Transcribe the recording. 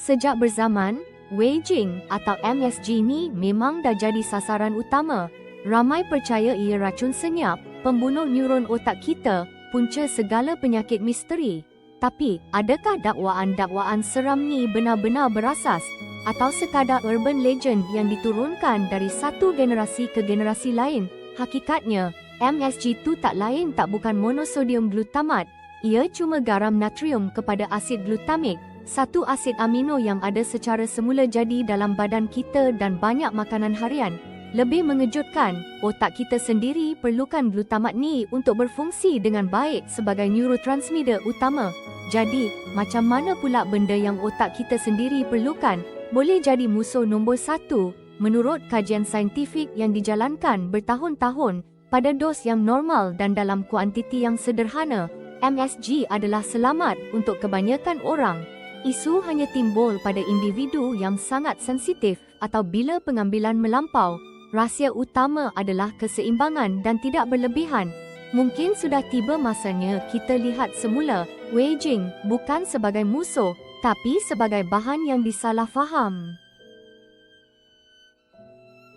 Sejak berzaman, Weijing atau MSG ni memang dah jadi sasaran utama. Ramai percaya ia racun senyap, pembunuh neuron otak kita, punca segala penyakit misteri. Tapi, adakah dakwaan-dakwaan seram ni benar-benar berasas? Atau sekadar urban legend yang diturunkan dari satu generasi ke generasi lain? Hakikatnya, MSG tu tak lain tak bukan monosodium glutamat. Ia cuma garam natrium kepada asid glutamik, satu asid amino yang ada secara semula jadi dalam badan kita dan banyak makanan harian. Lebih mengejutkan, otak kita sendiri perlukan glutamat ni untuk berfungsi dengan baik sebagai neurotransmitter utama. Jadi, macam mana pula benda yang otak kita sendiri perlukan boleh jadi musuh nombor satu menurut kajian saintifik yang dijalankan bertahun-tahun pada dos yang normal dan dalam kuantiti yang sederhana? MSG adalah selamat untuk kebanyakan orang. Isu hanya timbul pada individu yang sangat sensitif atau bila pengambilan melampau. Rahsia utama adalah keseimbangan dan tidak berlebihan. Mungkin sudah tiba masanya kita lihat semula Weijing bukan sebagai musuh, tapi sebagai bahan yang disalahfaham.